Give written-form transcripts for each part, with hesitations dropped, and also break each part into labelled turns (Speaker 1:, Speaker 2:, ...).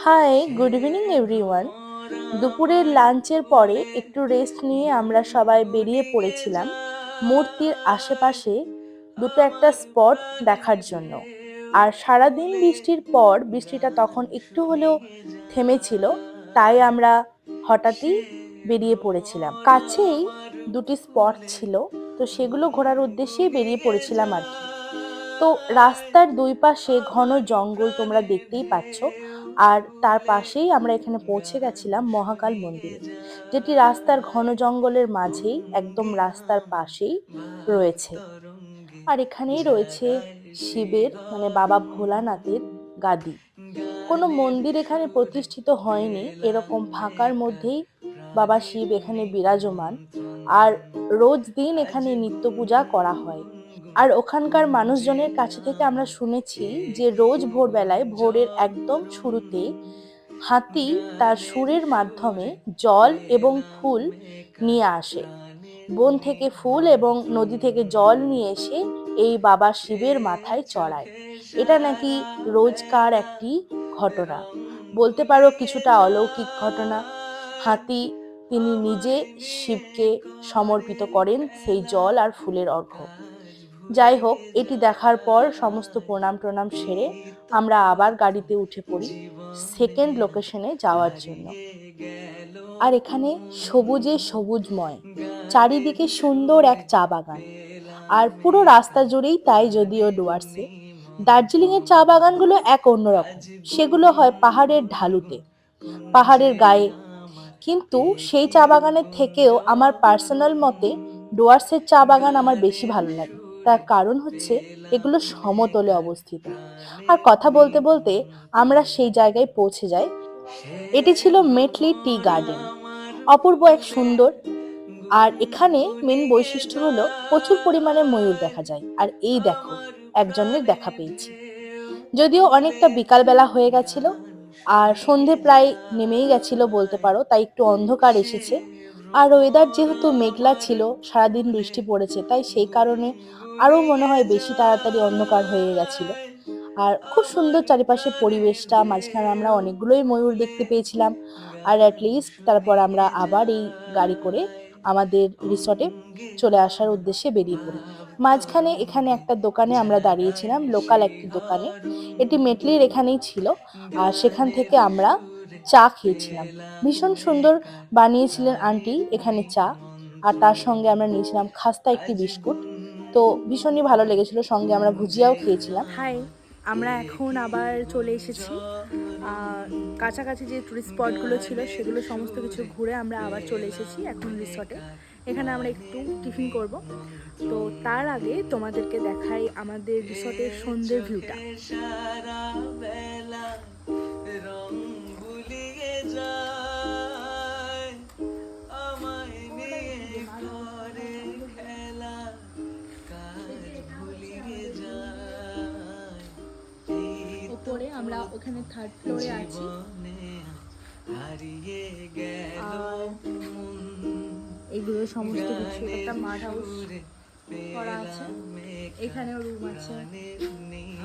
Speaker 1: High, good evening everyone. দুপুরের লাঞ্চের পরে একটু রেস্ট নিয়ে আমরা সবাই বেরিয়ে পড়েছিলাম মূর্তির আশেপাশে দুটো একটা স্পট দেখার জন্য। আর সারাদিন বৃষ্টির পর বৃষ্টিটা তখন একটু হলেও থেমেছিল, তাই আমরা হঠাৎই বেরিয়ে পড়েছিলাম। কাছেই দুটি স্পট ছিল, তো সেগুলো ঘোরার উদ্দেশ্যেই বেরিয়ে পড়েছিলাম আর কি। তো রাস্তার দুই পাশে ঘন জঙ্গল তোমরা দেখতেই পাচ্ছ, আর তার পাশেই আমরা এখানে পৌঁছে গেছিলাম মহাকাল মন্দিরে, যেটি রাস্তার ঘন জঙ্গলের মাঝেই একদম রাস্তার পাশেই রয়েছে। আর এখানেই রয়েছে শিবের মানে বাবা ভোলানাথের গাদি। কোনো মন্দির এখানে প্রতিষ্ঠিত হয়নি, এরকম ফাঁকার মধ্যেই বাবা শিব এখানে বিরাজমান। আর রোজ দিন এখানে নিত্য পূজা করা হয়। আর ওখানকার মানুষজনের কাছে থেকে আমরা শুনেছি যে রোজ ভোরবেলায় ভোরের একদম শুরুতে হাতি তার সুরের মাধ্যমে জল এবং ফুল নিয়ে আসে। বন থেকে ফুল এবং নদী থেকে জল নিয়ে এসে এই বাবা শিবের মাথায় চড়ায়। এটা নাকি রোজকার একটি ঘটনা, বলতে পারো কিছুটা অলৌকিক ঘটনা। হাতি তিনি নিজে শিবকে সমর্পিত করেন সেই জল আর ফুলের অর্ঘ্য। যাই হোক, এটি দেখার পর সমস্ত প্রণাম টনাম সেরে আমরা আবার গাড়িতে উঠে পড়ি সেকেন্ড লোকেশনে যাওয়ার জন্য। আর এখানে সবুজে সবুজময়, চারিদিকে সুন্দর এক চা বাগান। আর পুরো রাস্তা জুড়েই তাই, যদিও ডুয়ার্সে দার্জিলিং এর চা বাগানগুলো এক অন্যরকম, সেগুলো হয় পাহাড়ের ঢালুতে, পাহাড়ের গায়ে। কিন্তু সেই চা বাগানের থেকেও আমার পার্সোনাল মতে ডুয়ার্সের চা বাগান আমার বেশি ভালো লাগে। তার কারণ হচ্ছে এগুলো সমতলে অবস্থিত। আর কথা বলতে বলতে আমরা সেই জায়গায় পৌঁছে যাই। এটি ছিল মেটলি টি গার্ডেন, অপূর্ব এক সুন্দর। আর এখানে মেন বৈশিষ্ট্য হলো প্রচুর পরিমাণে ময়ূর দেখা যায়। আর এই দেখো, একজনের দেখা পেয়েছি, যদিও অনেকটা বিকালবেলা হয়ে গেছিল আর সন্ধে প্রায় নেমেই গেছিল বলতে পারো, তাই একটু অন্ধকার এসেছে। আর ওয়েদার যেহেতু মেঘলা ছিল, সারাদিন বৃষ্টি পড়েছে, তাই সেই কারণে আরো মনে হয় বেশি তাড়াতাড়ি অন্ধকার হয়ে গেছিল। আর খুব সুন্দর চারিপাশে পরিবেশটা, মাঝখানে আমরা অনেকগুলোই ময়ূর দেখতে পেয়েছিলাম। আর অ্যাটলিস্ট তারপর আমরা আবার এই গাড়ি করে আমাদের রিসর্টে চলে আসার উদ্দেশ্যে বেরিয়ে পড়ি। মাঝখানে এখানে একটা দোকানে আমরা দাঁড়িয়েছিলাম, লোকাল একটি দোকানে, এটি মেটলির এখানেই ছিল। আর সেখান থেকে আমরা চা খেয়েছিলাম, ভীষণ সুন্দর বানিয়েছিলেন আন্টি এখানে চা। আর তার সঙ্গে আমরা নিয়েছিলাম খাস্তা একটি বিস্কুট, তো ভীষণই ভালো লেগেছিল। সঙ্গে আমরা ভুজিয়াও খেয়েছিলাম। হাই, আমরা এখন আবার চলে এসেছি কাছাকাছি যে টুরিস্ট স্পটগুলো ছিল সেগুলো সমস্ত কিছু ঘুরে আমরা আবার চলে এসেছি এখন রিসর্টে। এখানে আমরা একটু টিফিন করব। তো তার আগে তোমাদেরকে দেখাই আমাদের রিসর্টের সন্ধ্যের ভিউটা। উপরে আমরা ওখানে থার্ড ফ্লোরে আছি। এগুলো সমস্ত কিছু একটা মাড হাউস করা আছে, এখানেও রুম আছে,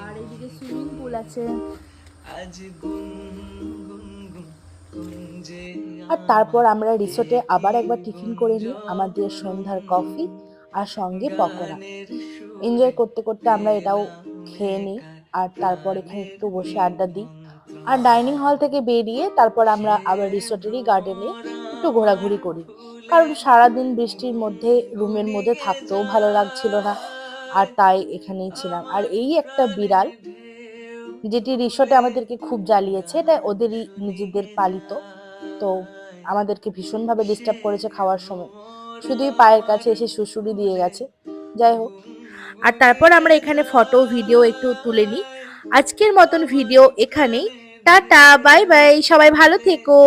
Speaker 1: আর এদিকে সুইমিং পুল আছে। আর তারপর আমরা রিসোর্টে আবার একবার টিফিন করে নিই, আমাদের সন্ধ্যার কফি আর সঙ্গে পকোড়া এনজয় করতে করতে আমরা এটাও খেয়ে নিই। আর তারপর এখানে একটু বসে আড্ডা দিই। আর ডাইনিং হল থেকে বেরিয়ে তারপর আমরা আবার রিসোর্টেরই গার্ডেনে একটু ঘোরাঘুরি করি, কারণ সারাদিন বৃষ্টির মধ্যে রুমের মধ্যে থাকতেও ভালো লাগছিল না, আর তাই এখানেই ছিলাম। আর এই একটা বিড়াল যেটি রিসোর্টে আমাদেরকে খুব জ্বালিয়েছে, এটা ওদেরই নিজেদের পালিত, তো আমাদেরকে ভীষণভাবে ডিস্টার্ব করেছে খাওয়ার সময়, শুধুই পায়ের কাছে এসে সুড়সুড়ি দিয়ে গেছে। যাই হোক, আর তারপর আমরা এখানে ফটো ভিডিও একটু তুলে নিই। আজকের মতন ভিডিও এখানেই, টাটা, বাই বাই, সবাই ভালো থেকো।